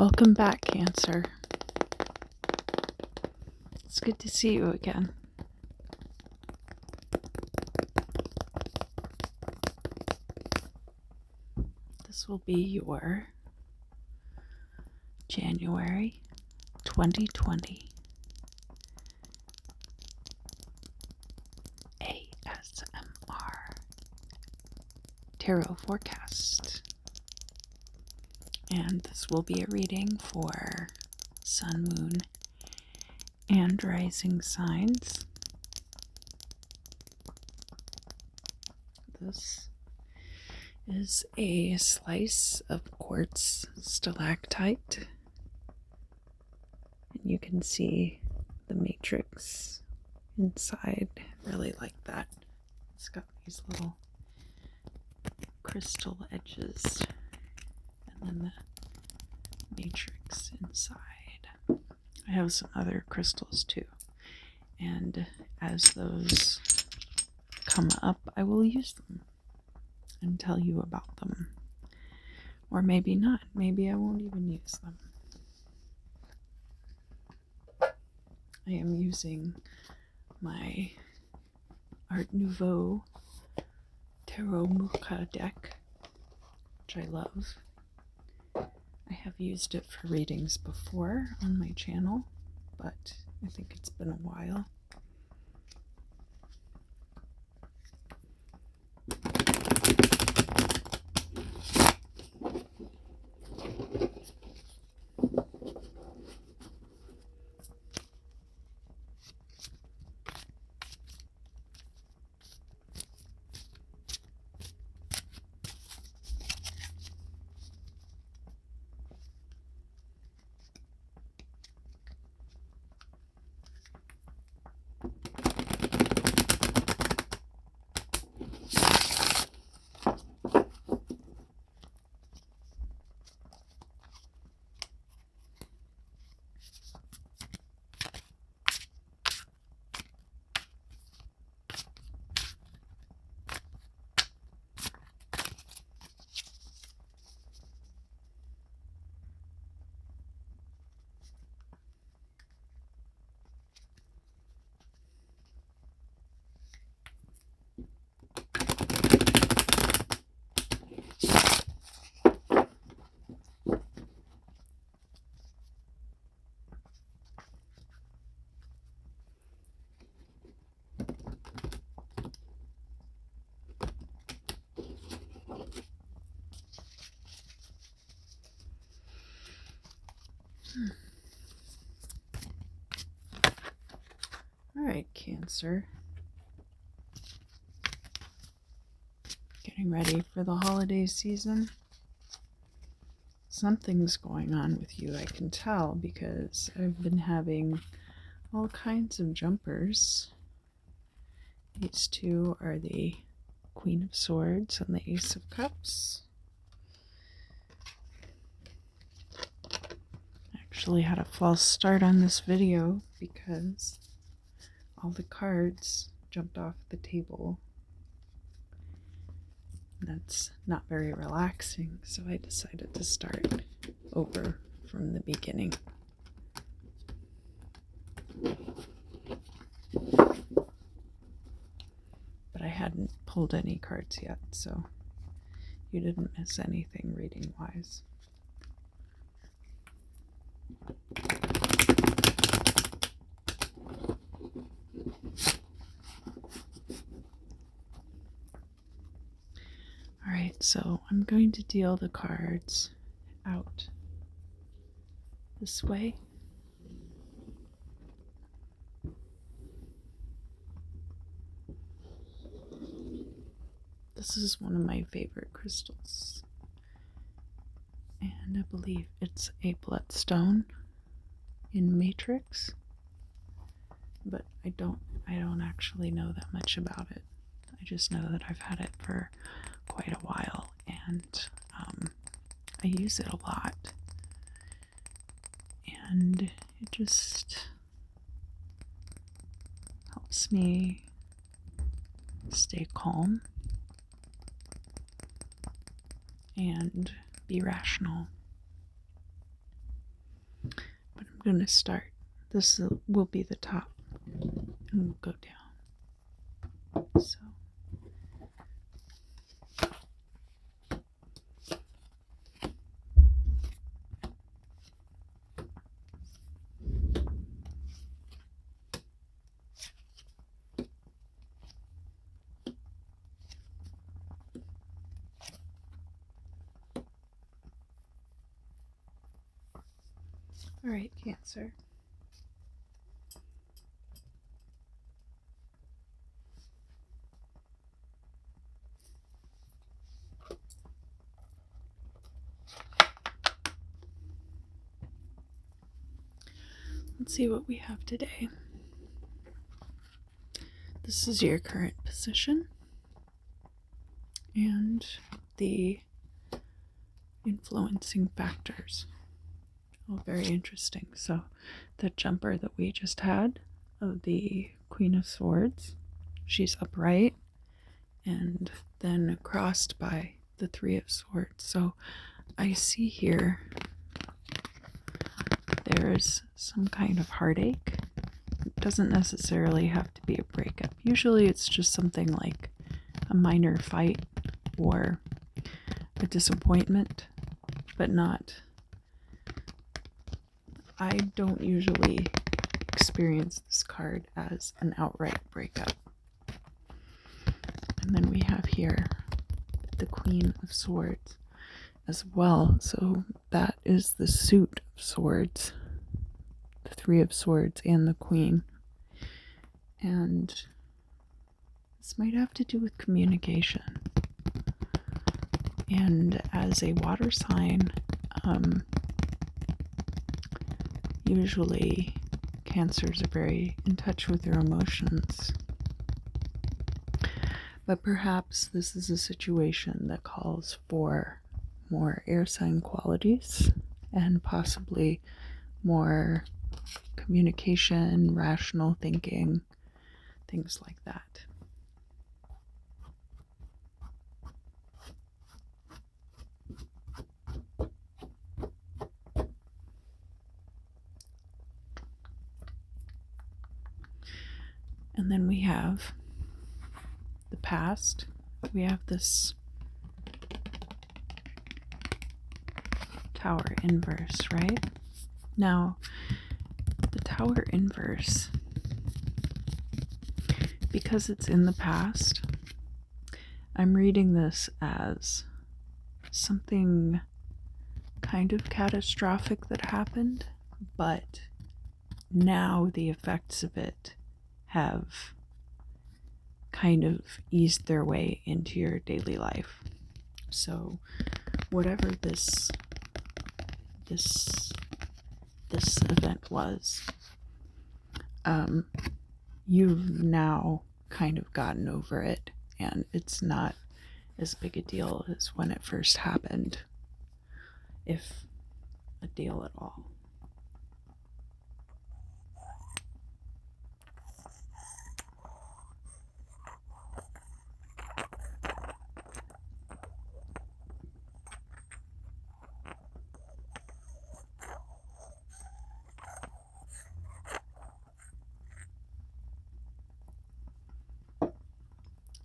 Welcome back, Cancer. It's good to see you again. This will be your January 2020 ASMR Tarot Forecast. And this will be a reading for Sun, Moon, and Rising signs. This is a slice of quartz stalactite. And you can see the matrix inside. Really like that. It's got these little crystal edges. And then the matrix inside. I have some other crystals too. And as those come up, I will use them and tell you about them. Or maybe not. Maybe I won't even use them. I am using my Art Nouveau Tarot Muka deck, which I love. I have used it for readings before on my channel, but I think it's been a while. Alright, Cancer. Getting ready for the holiday season. Something's going on with you, I can tell, because I've been having all kinds of jumpers. These two are the Queen of Swords and the Ace of Cups. Actually had a false start on this video because all the cards jumped off the table. That's not very relaxing, so I decided to start over from the beginning. But I hadn't pulled any cards yet, so you didn't miss anything reading-wise. Alright, so I'm going to deal the cards out this way. This is one of my favorite crystals. And I believe it's a bloodstone in matrix. But I don't actually know that much about it. I just know that I've had it for quite a while, and I use it a lot, and it just helps me stay calm and be rational. I'm going to start. This will be the top, and we'll go down. So. All right, Cancer. Let's see what we have today. This is your current position and the influencing factors. Oh, very interesting. So the jumper that we just had of the Queen of Swords, she's upright and then crossed by the Three of Swords. So I see here there's some kind of heartache. It doesn't necessarily have to be a breakup. Usually it's just something like a minor fight or a disappointment, but not. I don't usually experience this card as an outright breakup. And then we have here the Queen of Swords as well. So that is the suit of swords, the Three of Swords and the Queen. And this might have to do with communication. And as a water sign, usually Cancers are very in touch with their emotions. But perhaps this is a situation that calls for more air sign qualities and possibly more communication, rational thinking, things like that. And then we have the past. We have this Tower inverse, right? Now, the Tower inverse, because it's in the past, I'm reading this as something kind of catastrophic that happened, but now the effects of it have kind of eased their way into your daily life. So whatever this event was, you've now kind of gotten over it, and it's not as big a deal as when it first happened, if a deal at all.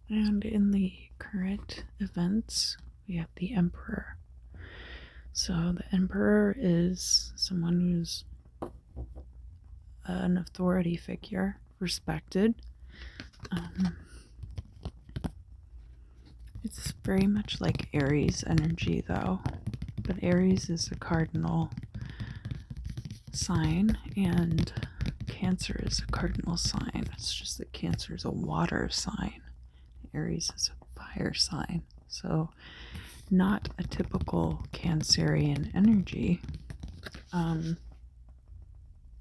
And in the current events, we have the Emperor. So the Emperor is someone who's an authority figure, respected. It's very much like Aries energy, though. But Aries is a cardinal sign, and Cancer is a cardinal sign. It's just that Cancer is a water sign. Aries is a fire sign. So not a typical Cancerian energy.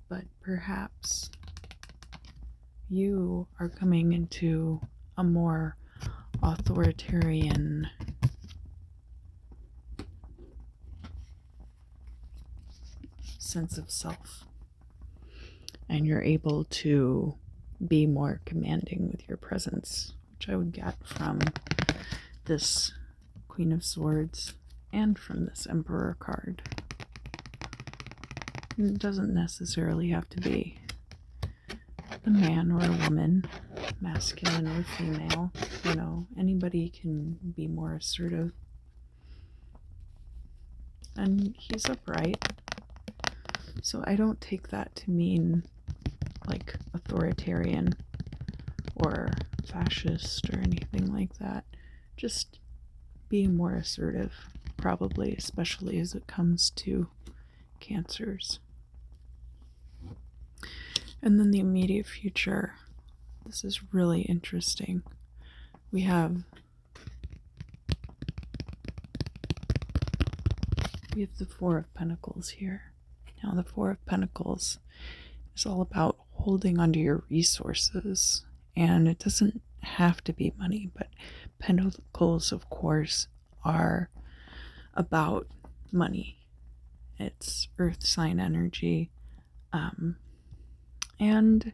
But perhaps you are coming into a more authoritarian sense of self, and you're able to be more commanding with your presence, which I would get from this Queen of Swords and from this Emperor card. It doesn't necessarily have to be a man or a woman, masculine or female. You know, anybody can be more assertive. And he's upright. So I don't take that to mean like authoritarian or fascist or anything like that. Just being more assertive, probably, especially as it comes to cancers. And then the immediate future. This is really interesting. We have the Four of Pentacles here. Now the Four of Pentacles is all about holding onto your resources. And it doesn't have to be money, but Pentacles, of course, are about money. It's earth sign energy. And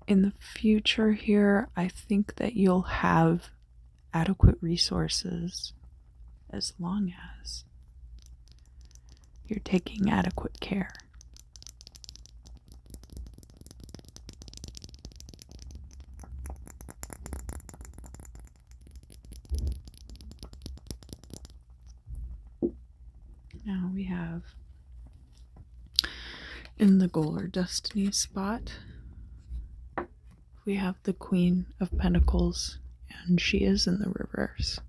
in the future here, I think that you'll have adequate resources as long as you're taking adequate care. Now we have in the goal or destiny spot, we have the Queen of Pentacles, and she is in the reverse.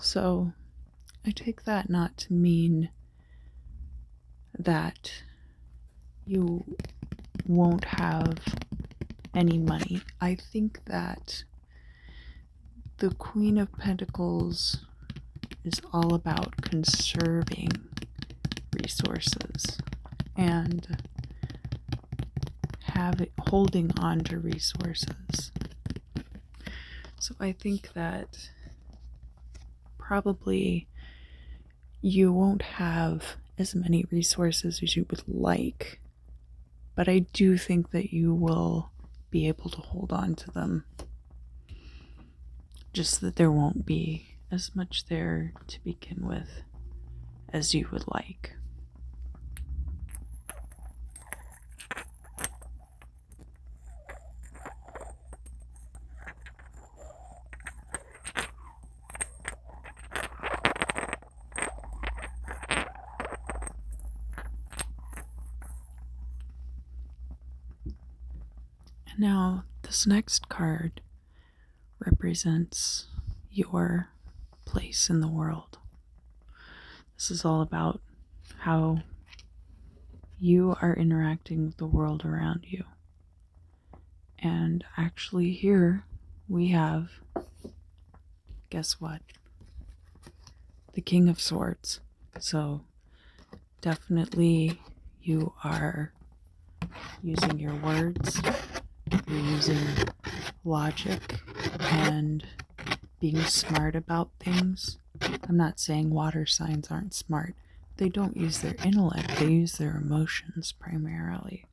So I take that not to mean that you won't have any money. I think that the Queen of Pentacles is all about conserving resources and holding on to resources. So I think that probably you won't have as many resources as you would like, but I do think that you will be able to hold on to them. Just that there won't be as much there to begin with as you would like. Now, this next card represents your place in the world. This is all about how you are interacting with the world around you. And actually here we have, guess what? The King of Swords. So definitely you are using your words, you're using logic and being smart about things. I'm not saying water signs aren't smart. They don't use their intellect, they use their emotions primarily.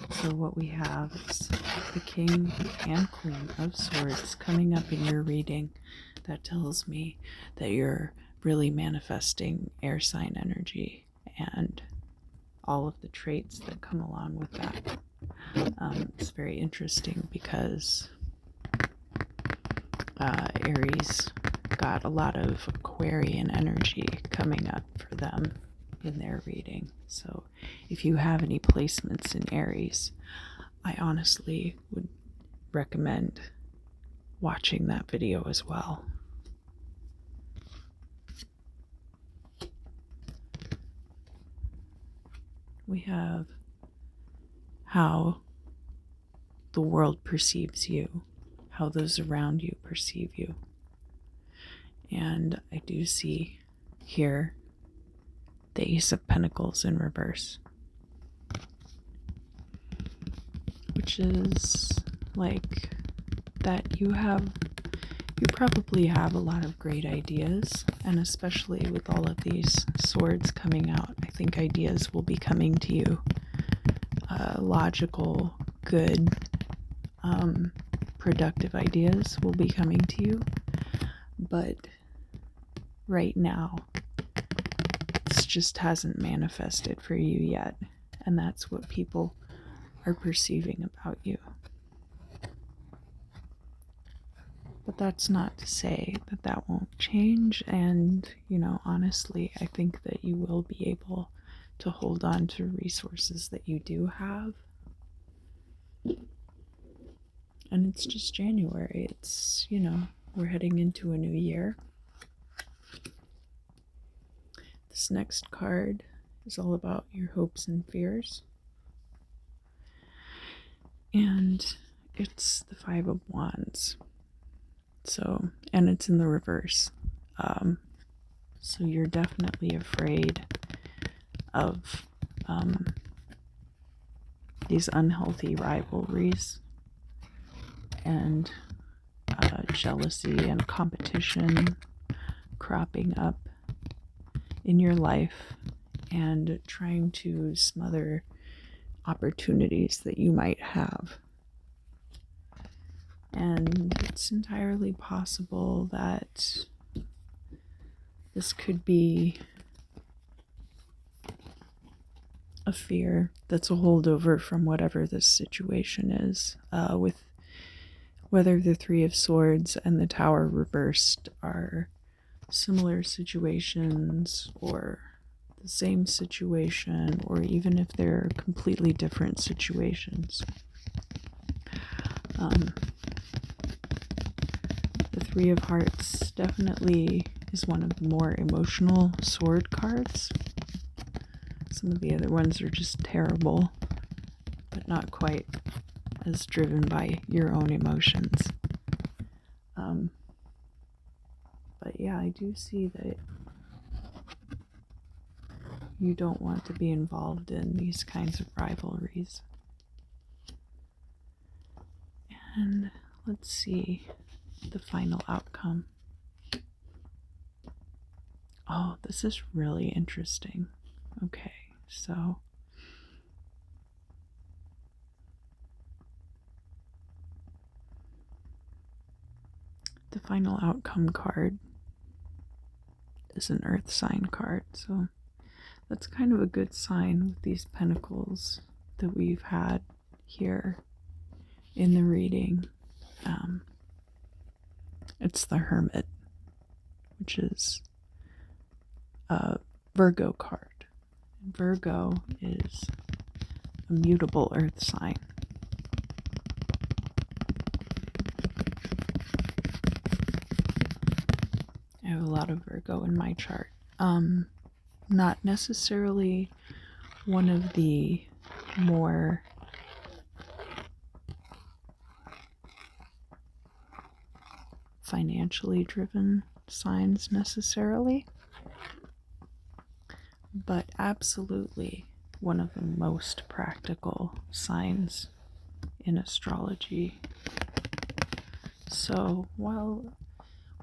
So what we have is the King and Queen of Swords coming up in your reading. That tells me that you're really manifesting air sign energy and all of the traits that come along with that. It's very interesting because Aries got a lot of Aquarian energy coming up for them in their reading. So if you have any placements in Aries, I honestly would recommend watching that video as well. We have how the world perceives you, how those around you perceive you. And I do see here the Ace of Pentacles in reverse, which is like that you probably have a lot of great ideas, and especially with all of these swords coming out, I think ideas will be coming to you. Logical, good, productive ideas will be coming to you. But right now, it's just hasn't manifested for you yet. And that's what people are perceiving about you. But that's not to say that that won't change. And, honestly, I think that you will be able to hold on to resources that you do have. And it's just January. It's, we're heading into a new year. This next card is all about your hopes and fears. And it's the Five of Wands. So, and it's in the reverse. So you're definitely afraid of these unhealthy rivalries and jealousy and competition cropping up in your life and trying to smother opportunities that you might have. And it's entirely possible that this could be a fear that's a holdover from whatever this situation is, with whether the Three of Swords and the Tower reversed are similar situations or the same situation, or even if they're completely different situations. The Three of Hearts definitely is one of the more emotional sword cards. Some of the other ones are just terrible, but not quite as driven by your own emotions. But yeah, I do see that you don't want to be involved in these kinds of rivalries. And let's see the final outcome. Oh, this is really interesting. Okay, so the final outcome card is an earth sign card, so that's kind of a good sign with these pentacles that we've had here in the reading. It's the Hermit, which is a Virgo card. Virgo is a mutable earth sign. I have a lot of Virgo in my chart. Not necessarily one of the more financially driven signs necessarily, but absolutely one of the most practical signs in astrology. So while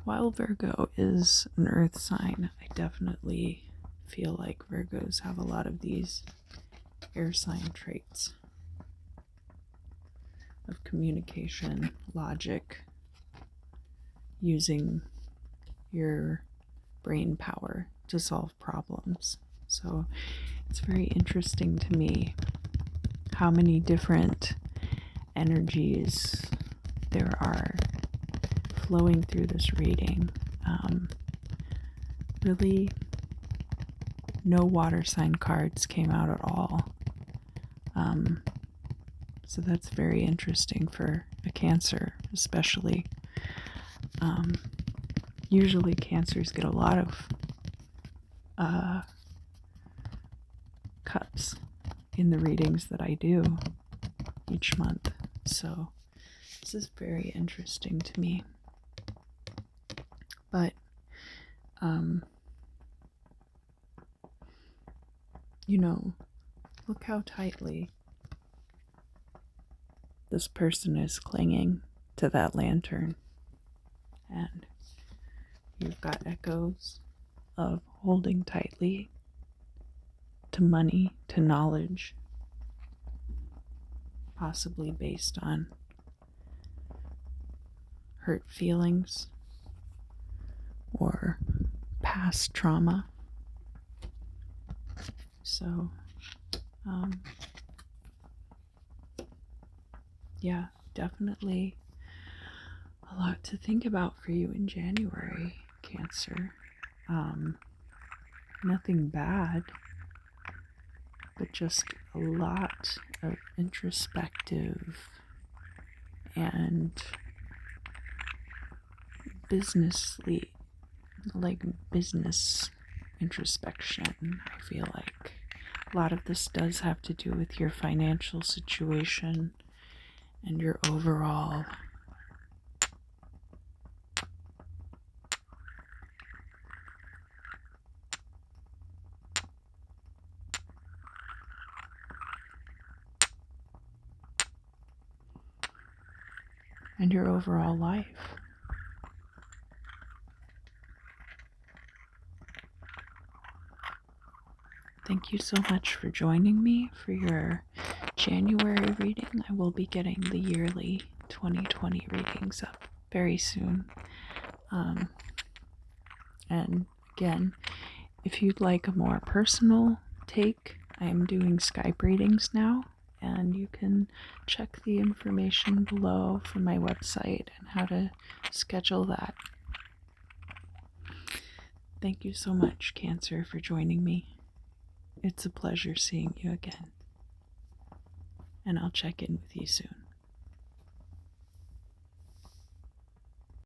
Virgo is an earth sign, I definitely feel like Virgos have a lot of these air sign traits of communication, logic, using your brain power to solve problems. So it's very interesting to me how many different energies there are flowing through this reading. Really, no water sign cards came out at all. So that's very interesting for a Cancer, especially. Usually Cancers get a lot of cups in the readings that I do each month. So this is very interesting to me. But, look how tightly this person is clinging to that lantern. And you've got echoes of holding tightly to money, to knowledge, possibly based on hurt feelings or past trauma. So, yeah, definitely a lot to think about for you in January, Cancer. Nothing bad, but just a lot of introspective and business introspection. I feel like a lot of this does have to do with your financial situation and your overall life. Thank you so much for joining me for your January reading. I will be getting the yearly 2020 readings up very soon. And again, if you'd like a more personal take, I am doing Skype readings now, and you can check the information below for my website and how to schedule that. Thank you so much, Cancer, for joining me. It's a pleasure seeing you again, and I'll check in with you soon.